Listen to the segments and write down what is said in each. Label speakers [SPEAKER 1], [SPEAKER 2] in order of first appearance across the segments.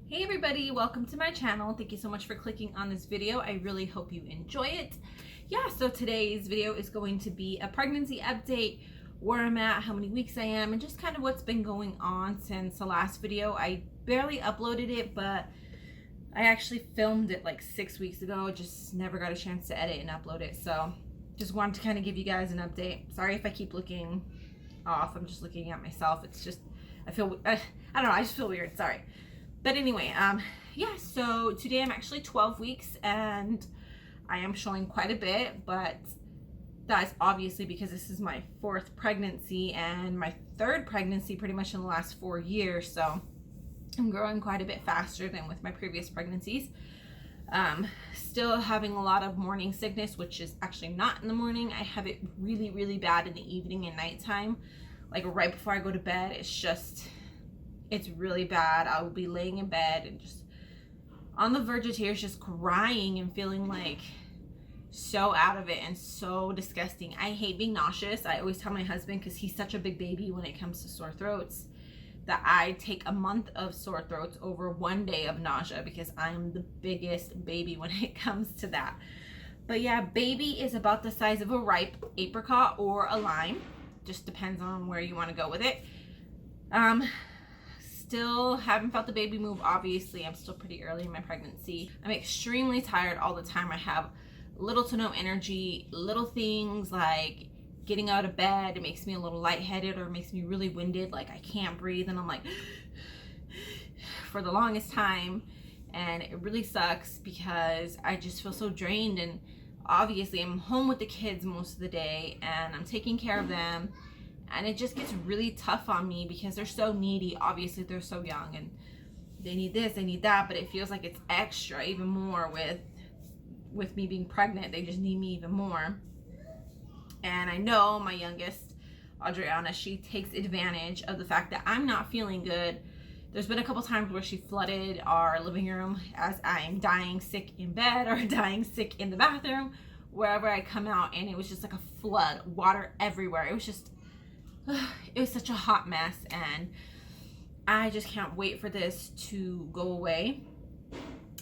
[SPEAKER 1] Hey everybody, welcome to my channel. Thank you so much for clicking on this video. I really hope you enjoy it. So today's video is going to be a pregnancy update, where I'm at, how many weeks I am, and just kind of what's been going on since the last video. I barely uploaded it, but I actually filmed it like 6 weeks ago. Just never got a chance to edit and upload it. So just wanted to kind of give you guys an update. Sorry if I keep looking off. I'm just looking at myself. It's just, I don't know, I just feel weird. Sorry. But anyway, so today I'm actually 12 weeks and I am showing quite a bit, but that's obviously because this is my 4th pregnancy and my 3rd pregnancy pretty much in the last 4 years. So I'm growing quite a bit faster than with my previous pregnancies. Still having a lot of morning sickness, which is actually not in the morning. I have it really, really bad in the evening and nighttime. Like right before I go to bed, it's really bad. I will be laying in bed and just on the verge of tears, just crying and feeling like so out of it and so disgusting. I hate being nauseous. I always tell my husband, because he's such a big baby when it comes to sore throats, that I take a month of sore throats over 1 day of nausea, because I'm the biggest baby when it comes to that. But yeah, baby is about the size of a ripe apricot or a lime. Just depends on where you want to go with it. Still haven't felt the baby move. Obviously, I'm still pretty early in my pregnancy. I'm extremely tired all the time. I have little to no energy. Little things like getting out of bed, it makes me a little lightheaded or makes me really winded, like I can't breathe and I'm like for the longest time, and it really sucks because I just feel so drained. And obviously I'm home with the kids most of the day and I'm taking care of them, and it just gets really tough on me because they're so needy. Obviously they're so young and they need this, they need that, but it feels like it's extra, even more with me being pregnant. They just need me even more. And I know my youngest, Adriana, she takes advantage of the fact that I'm not feeling good. There's been a couple times where she flooded our living room as I'm dying sick in bed or dying sick in the bathroom, wherever I come out, and it was just like a flood, water everywhere. It was such a hot mess, and I just can't wait for this to go away.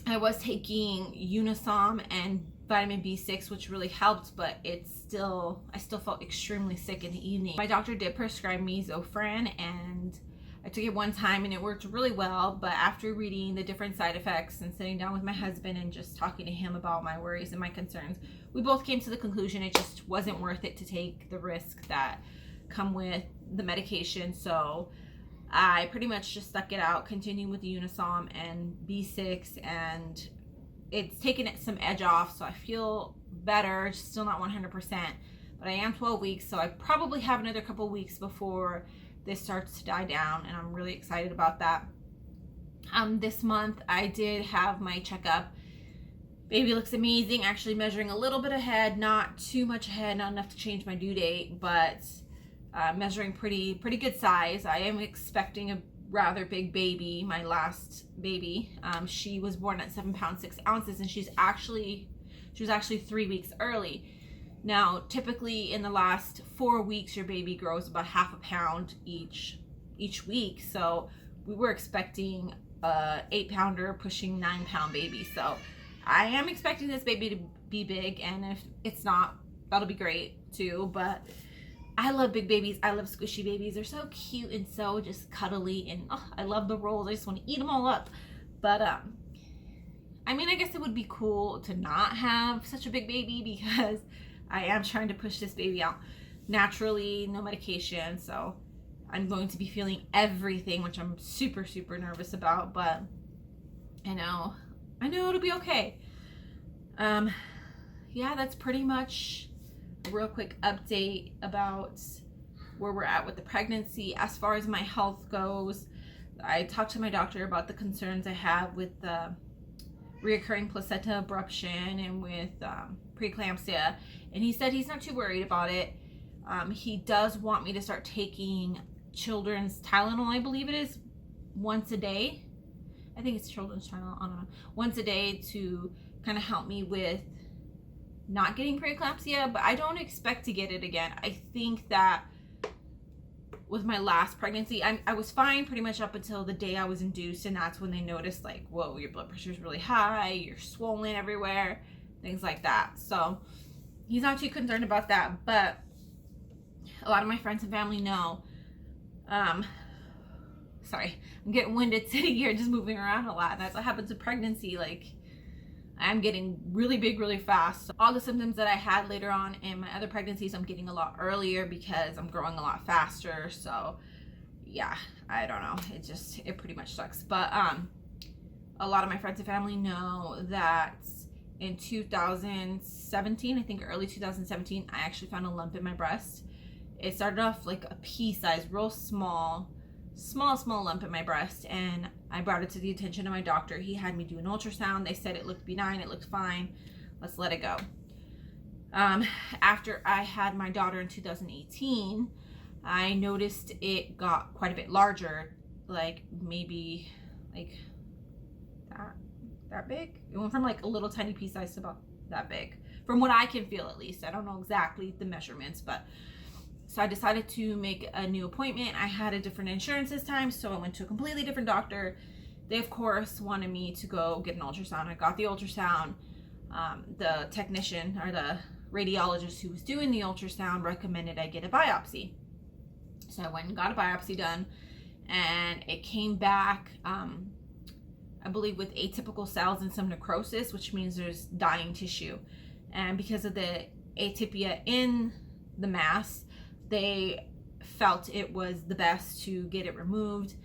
[SPEAKER 1] I was taking Unisom and vitamin B6, which really helped, but I still felt extremely sick in the evening. My doctor did prescribe me Zofran, and I took it one time and it worked really well, but after reading the different side effects and sitting down with my husband and just talking to him about my worries and my concerns, we both came to the conclusion it just wasn't worth it to take the risk that come with the medication. So I pretty much just stuck it out, continuing with the Unisom and B6, and it's taken some edge off, so I feel better, still not 100%, but I am 12 weeks, so I probably have another couple weeks before this starts to die down, and I'm really excited about that. This month I did have my checkup. Baby looks amazing, actually measuring a little bit ahead, not too much ahead, not enough to change my due date, but measuring pretty good size. I am expecting a rather big baby. My last baby, she was born at 7 pounds 6 ounces, and she was actually 3 weeks early. Now typically in the last 4 weeks your baby grows about half a pound each week, so we were expecting a 8-pounder pushing 9-pound baby. So I am expecting this baby to be big, and if it's not, that'll be great too. But I love big babies. I love squishy babies. They're so cute and so just cuddly, and I love the rolls. I just want to eat them all up. But I mean, I guess it would be cool to not have such a big baby, because I am trying to push this baby out naturally, no medication. So I'm going to be feeling everything, which I'm super nervous about, but I know it'll be okay. That's pretty much a real quick update about where we're at with the pregnancy. As far as my health goes, I talked to my doctor about the concerns I have with reoccurring placenta abruption and with preeclampsia, and he said he's not too worried about it. He does want me to start taking children's Tylenol, I believe it is, once a day. I think it's children's Tylenol, I don't know, once a day, to kind of help me with not getting preeclampsia, but I don't expect to get it again. I think that with my last pregnancy. I was fine pretty much up until the day I was induced, and that's when they noticed, like, whoa, your blood pressure is really high, you're swollen everywhere, things like that. So he's not too concerned about that, but a lot of my friends and family know. Sorry, I'm getting winded sitting here just moving around a lot. That's what happens with pregnancy. Like, I'm getting really big really fast. So all the symptoms that I had later on in my other pregnancies, I'm getting a lot earlier because I'm growing a lot faster. So yeah, I don't know, it pretty much sucks. But a lot of my friends and family know that in 2017, I think early 2017, I actually found a lump in my breast. It started off like a pea size, real small lump in my breast, and I brought it to the attention of my doctor. He had me do an ultrasound. They said it looked benign, it looked fine, let's let it go. After I had my daughter in 2018, I noticed it got quite a bit larger, like maybe like that big. It went from like a little tiny pea size to about that big, from what I can feel at least. I don't know exactly the measurements, but so I decided to make a new appointment. I had a different insurance this time, so I went to a completely different doctor. They, of course, wanted me to go get an ultrasound. I got the ultrasound. The technician, or the radiologist who was doing the ultrasound, recommended I get a biopsy. So I went and got a biopsy done, and it came back, I believe, with atypical cells and some necrosis, which means there's dying tissue. And because of the atypia in the mass, they felt it was the best to get it removed.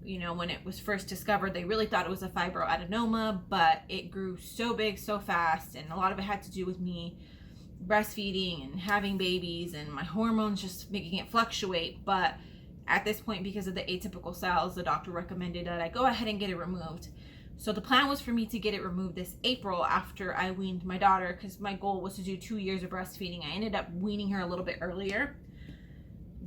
[SPEAKER 1] You know, when it was first discovered, they really thought it was a fibroadenoma, but it grew so big so fast, and a lot of it had to do with me breastfeeding and having babies and my hormones just making it fluctuate. But at this point, because of the atypical cells, the doctor recommended that I go ahead and get it removed. So the plan was for me to get it removed this April after I weaned my daughter, because my goal was to do 2 years of breastfeeding. I ended up weaning her a little bit earlier,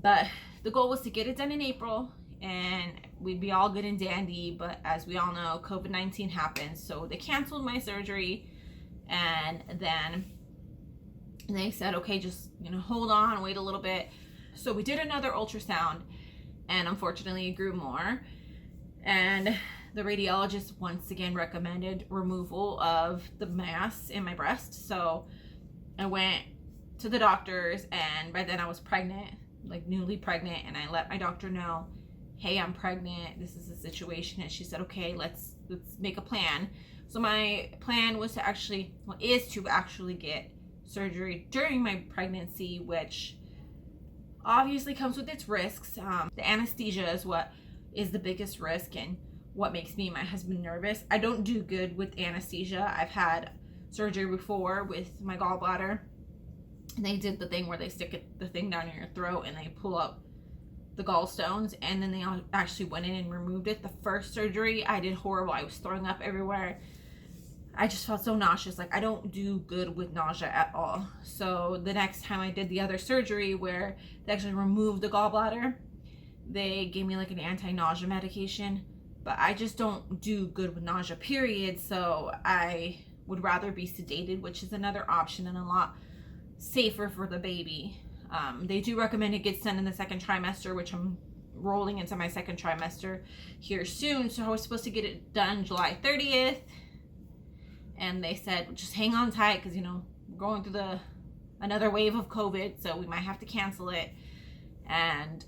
[SPEAKER 1] but the goal was to get it done in April and we'd be all good and dandy. But as we all know, COVID-19 happened, so they canceled my surgery, and then they said, okay, just, you know, hold on, wait a little bit. So we did another ultrasound, and unfortunately it grew more, and the radiologist once again recommended removal of the mass in my breast. So I went to the doctors, and by then I was pregnant, like newly pregnant, and I let my doctor know, hey, I'm pregnant, this is the situation. And she said, okay, let's make a plan. So my plan was to actually, is to actually get surgery during my pregnancy, which obviously comes with its risks. The anesthesia is what is the biggest risk and what makes me and my husband nervous. I don't do good with anesthesia. I've had surgery before with my gallbladder. They did the thing where they stick the thing down your throat and they pull up the gallstones, and then they actually went in and removed it. The first surgery, I did horrible. I was throwing up everywhere. I just felt so nauseous. Like, I don't do good with nausea at all. So the next time I did the other surgery where they actually removed the gallbladder, they gave me like an anti-nausea medication, but I just don't do good with nausea, period. So I would rather be sedated, which is another option and a lot safer for the baby. They do recommend it gets done in the second trimester, which I'm rolling into my second trimester here soon. So I was supposed to get it done July 30th. And they said, just hang on tight, because, you know, we're going through another wave of COVID, so we might have to cancel it. And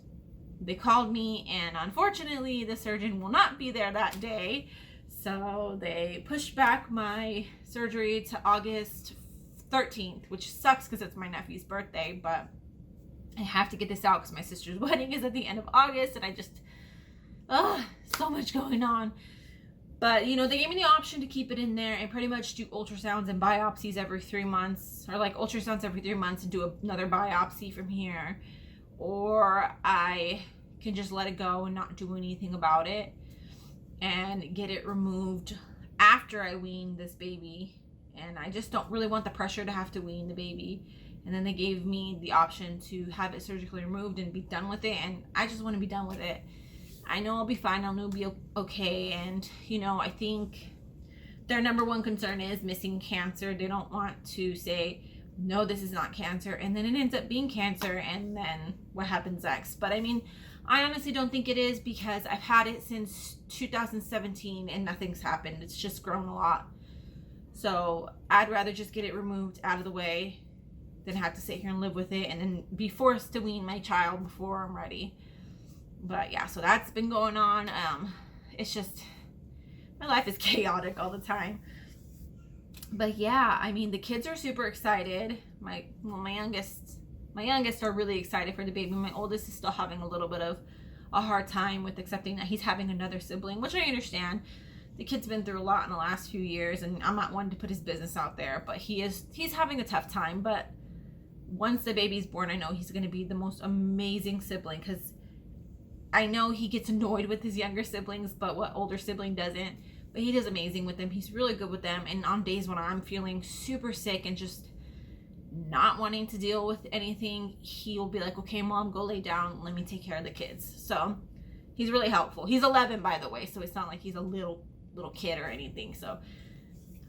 [SPEAKER 1] they called me, and unfortunately, the surgeon will not be there that day. So they pushed back my surgery to August 13th, which sucks because it's my nephew's birthday, but I have to get this out because my sister's wedding is at the end of August, and I just, so much going on. But, you know, they gave me the option to keep it in there and pretty much do ultrasounds and biopsies every 3 months, or like ultrasounds every 3 months and do another biopsy from here. Or I can just let it go and not do anything about it and get it removed after I wean this baby. And I just don't really want the pressure to have to wean the baby. And then they gave me the option to have it surgically removed and be done with it. And I just want to be done with it. I know I'll be fine. I know I'll be okay. And, you know, I think their number one concern is missing cancer. They don't want to say, no, this is not cancer, and then it ends up being cancer, and then what happens next? But I mean, I honestly don't think it is, because I've had it since 2017 and nothing's happened. It's just grown a lot. So I'd rather just get it removed out of the way than have to sit here and live with it and then be forced to wean my child before I'm ready. But yeah, so that's been going on. It's just, my life is chaotic all the time. But yeah, I mean, the kids are super excited. My youngest are really excited for the baby. My oldest is still having a little bit of a hard time with accepting that he's having another sibling, which I understand. The kid's been through a lot in the last few years, and I'm not one to put his business out there, but he's having a tough time. But once the baby's born, I know he's going to be the most amazing sibling, because I know he gets annoyed with his younger siblings, but what older sibling doesn't? But he does amazing with them. He's really good with them. And on days when I'm feeling super sick and just not wanting to deal with anything, he'll be like, okay, Mom, go lay down. Let me take care of the kids. So he's really helpful. He's 11, by the way, so it's not like he's a little kid or anything. So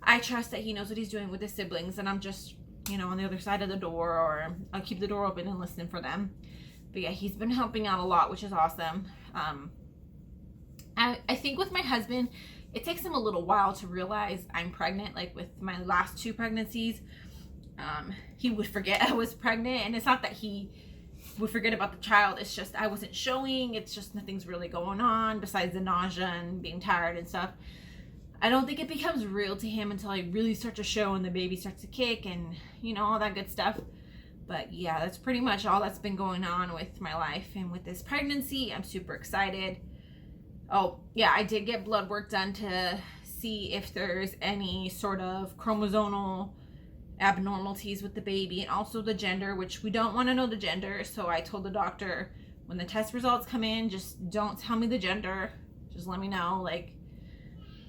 [SPEAKER 1] I trust that he knows what he's doing with his siblings, and I'm just, on the other side of the door, or I'll keep the door open and listen for them. But yeah, he's been helping out a lot, which is awesome. I think with my husband, it takes him a little while to realize I'm pregnant. Like with my last 2 pregnancies, he would forget I was pregnant, and it's not that he would forget about the child. It's just I wasn't showing. It's just nothing's really going on besides the nausea and being tired and stuff. I don't think it becomes real to him until I really start to show and the baby starts to kick and all that good stuff. But yeah, that's pretty much all that's been going on with my life and with this pregnancy. I'm super excited. Oh yeah, I did get blood work done to see if there's any sort of chromosomal abnormalities with the baby, and also the gender, which we don't want to know the gender. So I told the doctor, when the test results come in, just don't tell me the gender. Just let me know like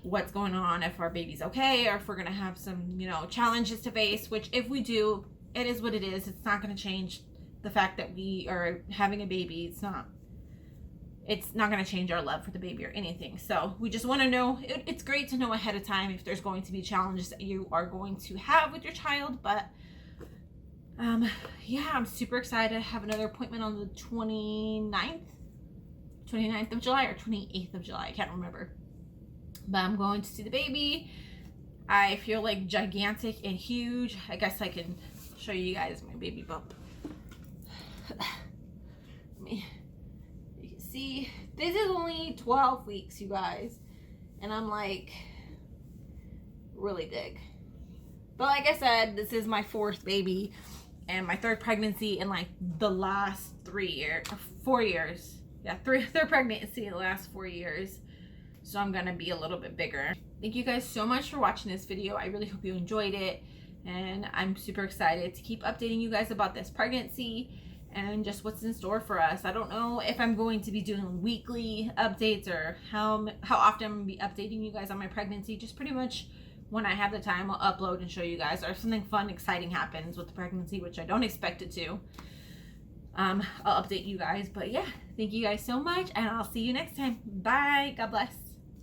[SPEAKER 1] what's going on, if our baby's okay, or if we're gonna have some challenges to face, which if we do, it is what it is. It's not going to change the fact that we are having a baby. It's not going to change our love for the baby or anything. So we just want to know. It's great to know ahead of time if there's going to be challenges that you are going to have with your child. But yeah, I'm super excited. I have another appointment on the 29th of July or 28th of July. I can't remember. But I'm going to see the baby. I feel like gigantic and huge. I guess I can show you guys my baby bump. You can see this is only 12 weeks, you guys, and I'm like really big. But like I said, this is my 4th baby and my 3rd pregnancy in like the last 4 years. Yeah, third pregnancy in the last 4 years. So I'm gonna be a little bit bigger. Thank you guys so much for watching this video. I really hope you enjoyed it, and I'm super excited to keep updating you guys about this pregnancy and just what's in store for us. I don't know if I'm going to be doing weekly updates or how often I'm gonna be updating you guys on my pregnancy. Just pretty much when I have the time, I'll upload and show you guys, or if something fun, exciting happens with the pregnancy, which I don't expect it to, I'll update you guys. But yeah, thank you guys so much, and I'll see you next time. Bye. God bless.